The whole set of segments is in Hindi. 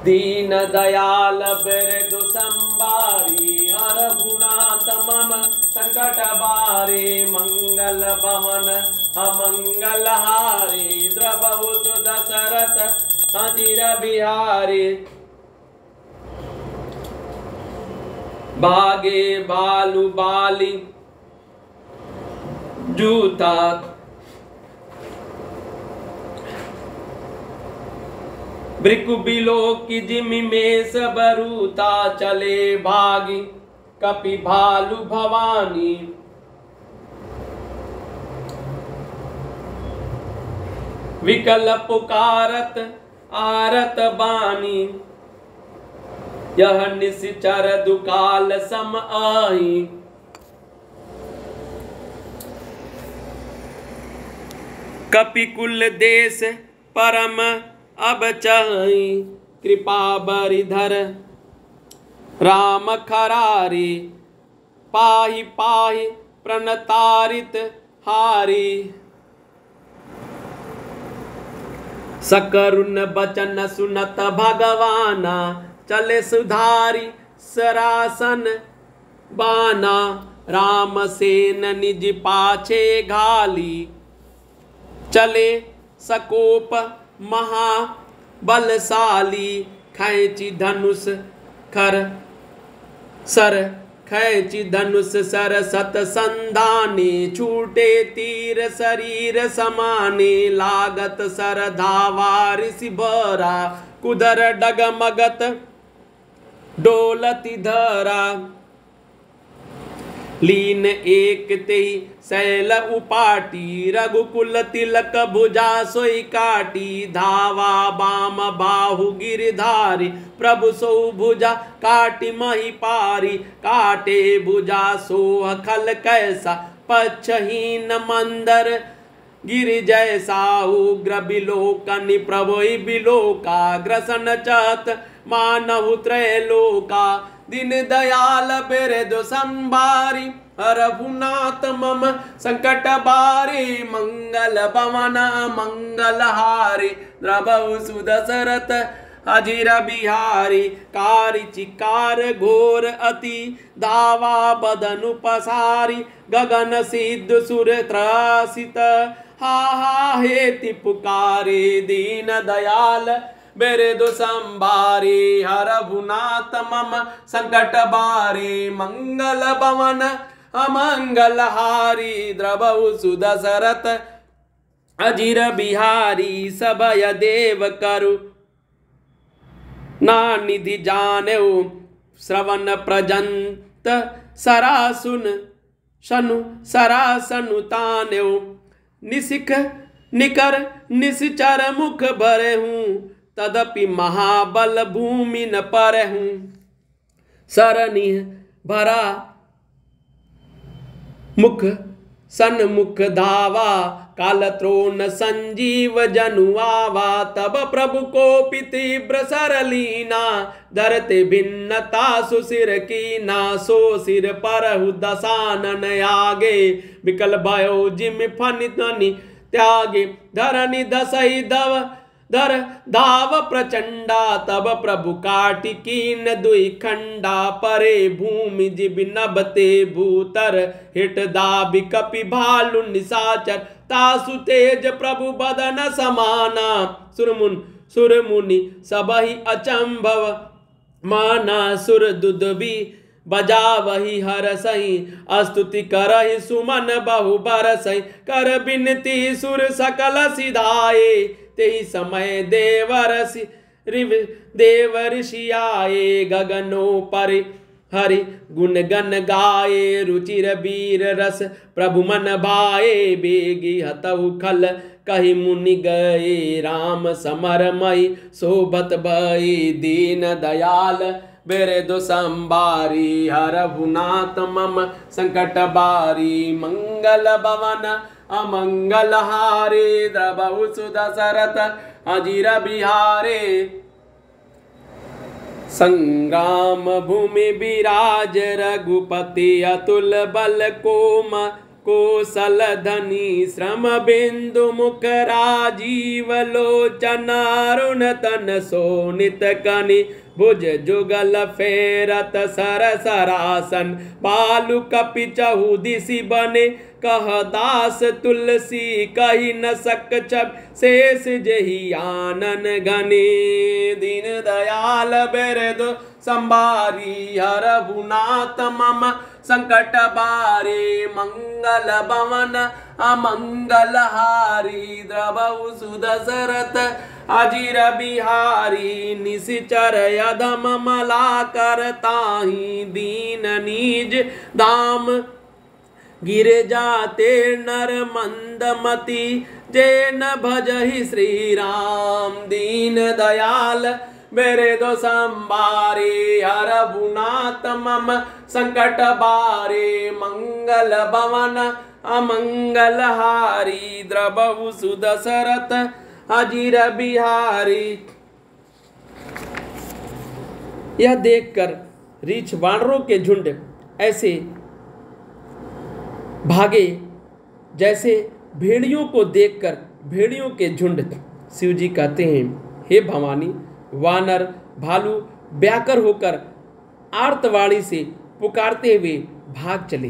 दीन दयाल बिरदु संबारी हरहुनाथ मम संकट बारे मंगल भवन अमंगल हारे द्रवहु दशरथ अजिर बिहारी भागे बालु बाली जूता ब्रिकु बिलो की जिमि में सबरूता चले भागी कपि भालु भवानी विकल पुकारत आरत बानी यह निश्चर दुकाल सम आई कपिकुल देश परम अब चाहि कृपा बरिधर राम खरारी पाहि पाहि प्रणतारित हारी सकरुण बचन सुनत भगवाना चले सुधारी सरासन बाना राम सेन निज पाछे घाली चले सकोप महाबलशाली खैची धनुष खर सर खैची धनुष सर सत संधाने छूटे तीर शरीर समाने लागत सर धावा ऋषि भरा कुदर डगमगत डोलति धरा लीन एक तेहि शैल उपाटी रघुकुल तिलक भुजा सोई काटी धावा बाम बाहु गिरधारी प्रभु सो भुजा काटी मही पारी काटे भुजा सोह खल कैसा पच्छहीन मंदर गिर जैसा उग्र बिलोकनि प्रभोई बिलोका ग्रसन चत मानहु त्रैलोका दीन दयाल बिरदु संबारी हरहुनाथ मम संकट बारी मंगल भवन मंगल हारी द्रवहु सुदशरथ अजिर बिहारी कारी चिकार घोर अति धावा बदनु पसारी गगन सिद्ध सुर त्रासित हा हा हेति पुकारे दीन दयाल बिरदु संबारी हरहुनाथ मम संकट बारी मंगल भवन अमंगल हारी द्रवहु सुदशरथ अजिर बिहारी सभय देव करु नानिधि जानेउ श्रवण प्रजंत सरासुन शनु सरासनु तानेउ निशिख निकर निश्चर मुख भरे हूँ तदपि महाबल भूमि न पर हूँ सरनिह भरा मुख सन्मुख धावा कालत्रोन संजीव जनुआवा तब प्रभु को तीव्र सरलीना धरते भिन्नता सुसिर कीना सो सिर परहु दसानन आगे विकल भयो जिम फनि त्यागे धरनि दसई दव धर धाव प्रचंडा तब प्रभु काटि कीन दुई खंडा परे भूमि जिब नभते भूतर हिट दाबि कपि भालु निशाचर तासु तेज प्रभु बदन समाना सुरमुनि सबहि अचंभव माना सुर दुदबी बजा वही हर सही अस्तुति करहि सुमन बहु बरसई कर बिनती सुर सकल सिधाए तेहि समय देव ऋषि आए गगनो पर हरि गुण गन गाए रुचिर वीर रस प्रभु मन भाए बेगी हतउ खल कहि मुनि गए राम समरमयि शोभत भई दीन दयाल बिरदु संबारी हरहुनाथ मम संकट बारी मंगल भवन अमंगल हारे द्रवहु सुदशरथ अजिर बिहारे संग्राम भूमि विराज रघुपति अतुल बल कोम कोसल धनी श्रम बिंदु मुख राजीव लोचन अरुण तन सोनित कनि भुज जुगल फेरत सर सरासन बालु कपि चहु दिसि बने कह दास तुलसी कही न सक छब शेष जही आनन घने दीन दयाल बिरदु संभारी हरहुनाथ मम संकट बारे मंगल भवन अमंगल हारी द्रवहु सुदशरथ अजिर बिहारी निशिचर यधम मला करताहि दीन निज धाम गिरे जाते नर मंदमती जे न भजहि श्री राम दीन दयाल मेरे दो संबारे हरहुनाथ मम संकट बारे मंगल भवन अमंगल हारी द्रवहु सुदशरथ अजिर बिहारी। यह देखकर रीछ वानरों के झुंड ऐसे भागे जैसे भेड़ियों को देखकर भेड़ियों के झुंड। शिव जी कहते हैं, हे भवानी, वानर भालू व्याकुल होकर आर्तवाणी से पुकारते हुए भाग चले।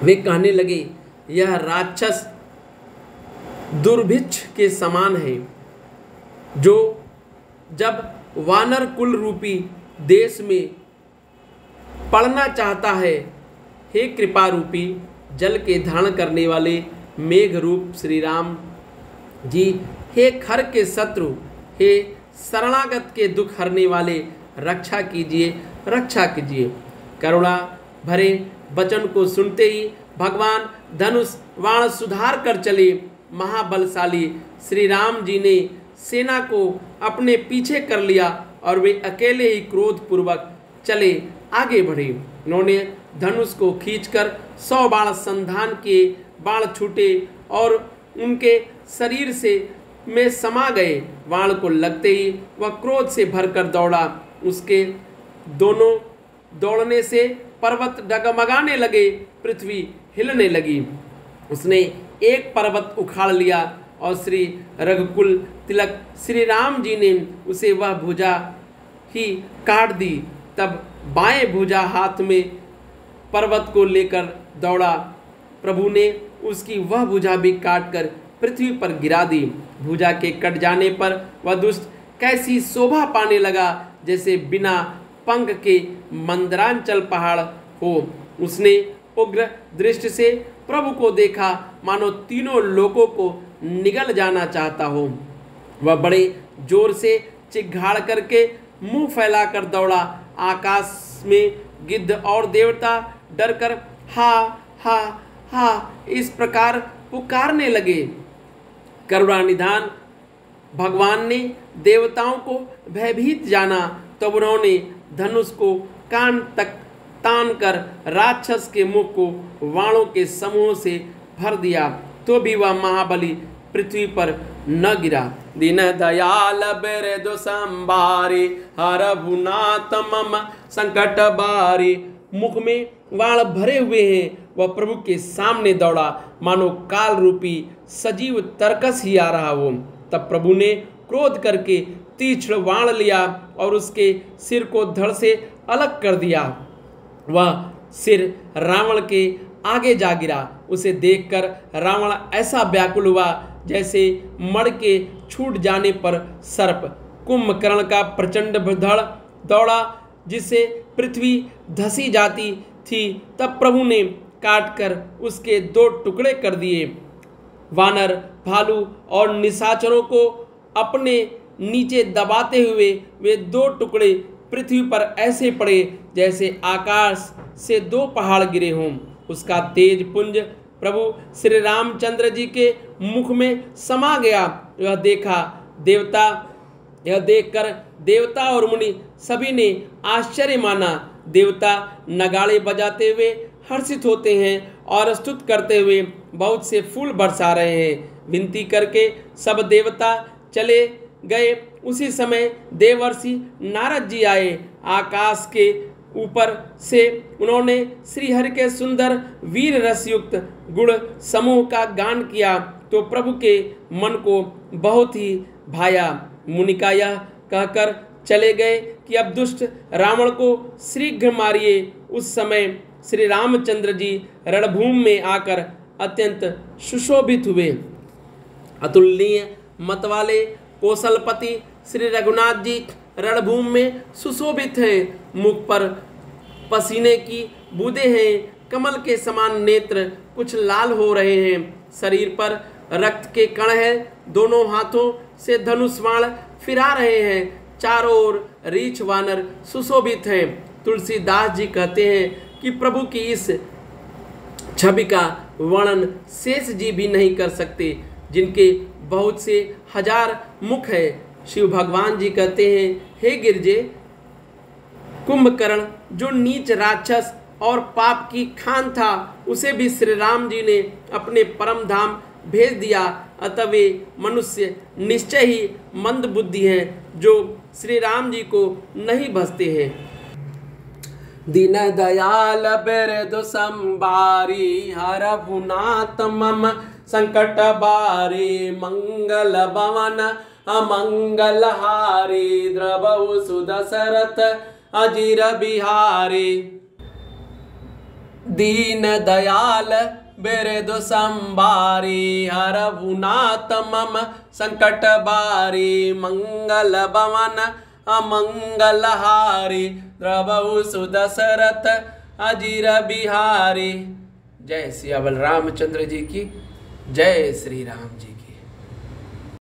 वे कहने लगे, यह राक्षस दुर्भिक्ष के समान है, जो जब वानर कुल रूपी देश में पड़ना चाहता है। हे कृपा रूपी जल के धारण करने वाले मेघ रूप श्री राम जी, हे खर के शत्रु, हे शरणागत के दुख हरने वाले, रक्षा कीजिए, रक्षा कीजिए। करुणा भरे वचन को सुनते ही भगवान धनुष बाण सुधार कर चले। महाबलशाली श्री राम जी ने सेना को अपने पीछे कर लिया और वे अकेले ही क्रोध पूर्वक चले आगे बढ़े। उन्होंने धनुष को खींचकर 100 बाण संधान के बाण छूटे और उनके शरीर से में समा गए। बाण को लगते ही वह क्रोध से भरकर दौड़ा। उसके दोनों दौड़ने से पर्वत डगमगाने लगे, पृथ्वी हिलने लगी। उसने एक पर्वत उखाड़ लिया और श्री रघुकुल तिलक श्री राम जी ने उसे वह भुजा ही काट दी। तब बाएं भुजा हाथ में पर्वत को लेकर दौड़ा। प्रभु ने उसकी वह भुजा भी काटकर पृथ्वी पर गिरा दी। भुजा के कट जाने पर वह दुष्ट कैसी शोभा पाने लगा, जैसे बिना पंख के मंदरांचल पहाड़ हो। उसने उग्र दृष्टि से प्रभु को देखा, मानो तीनों लोकों को निगल जाना चाहता हो। वह बड़े जोर से चिघाड़ करके मुंह फैलाकर दौड़ा। आकाश में गिद्ध और देवता डरकर हा हा हा इस प्रकार पुकारने लगे। करुणा निधान भगवान ने देवताओं को भयभीत जाना। तब उन्होंने धनुष को कान तक तान कर राक्षस के मुख को वाणों के समूह से भर दिया, तो भी वह महाबली पृथ्वी पर न गिरा। दीन दयाल बिरदु संभारे हरहुनाथ मम संकट बारे। मुख में वाण भरे हुए हैं, वह प्रभु के सामने दौड़ा, मानो काल रूपी सजीव तरकस ही आ रहा हो। तब प्रभु ने क्रोध करके तीक्ष्ण वाण लिया और उसके सिर को धड़ से अलग कर दिया। वह सिर रावण के आगे जा गिरा। उसे देखकर रावण ऐसा व्याकुल हुआ जैसे मड़ के छूट जाने पर सर्प। कुंभकर्ण का प्रचंड धड़ दौड़ा, जिससे पृथ्वी धसी जाती थी। तब प्रभु ने काटकर उसके 2 टुकड़े कर दिए। वानर भालू और निशाचरों को अपने नीचे दबाते हुए वे 2 टुकड़े पृथ्वी पर ऐसे पड़े जैसे आकाश से 2 पहाड़ गिरे हों। उसका तेज पुंज प्रभु श्री रामचंद्र जी के मुख में समा गया। यह देखकर देवता और मुनि सभी ने आश्चर्य माना। देवता नगाड़े बजाते हुए हर्षित होते हैं और स्तुति करते हुए बहुत से फूल बरसा रहे हैं। विनती करके सब देवता चले गए। उसी समय देवर्षि नारद जी आए। आकाश के ऊपर से उन्होंने श्री हरि के सुंदर वीर रसयुक्त गुण समूह का गान किया तो प्रभु के मन को बहुत ही भाया। मुनिका यह कहकर चले गए कि अब दुष्ट रावण को शीघ्र मारिए। उस समय श्री रामचंद्र जी रणभूमि में आकर अत्यंत सुशोभित हुए। अतुलनीय मत वाले कौशलपति श्री रघुनाथ जी रणभूमि में सुशोभित हैं। मुख पर पसीने की बूंदें हैं, कमल के समान नेत्र कुछ लाल हो रहे हैं, शरीर पर रक्त के कण हैं, दोनों हाथों से धनुष बाण फिरा रहे हैं, चारों ओर रीछ वानर सुशोभित हैं। तुलसीदास जी कहते हैं कि प्रभु की इस छवि का वर्णन शेष जी भी नहीं कर सकते, जिनके बहुत से हजार मुख है। शिव भगवान जी कहते हैं, हे गिरजे, कुंभकर्ण जो नीच राक्षस और पाप की खान था, उसे भी श्री राम जी ने अपने परम धाम भेज दिया। अतः वे मनुष्य निश्चय ही मंद बुद्धि हैं, जो श्री राम जी को नहीं भजते हैं। दीन दयाल बिरदु संबारी, हरहु नाथ मम संकट बारी, मंगल भवन अमंगल हारी, द्रवहु सुदशरथ अजीर बिहारी। दीन दयाल बिरदु संबारी, हरहु नाथ मम संकट बारी, मंगल भवन अमंगल हारी, द्रवहु सुदशरथ अजीर बिहारी। जय श्री बलरामचंद्र जी की जय। श्री राम जी।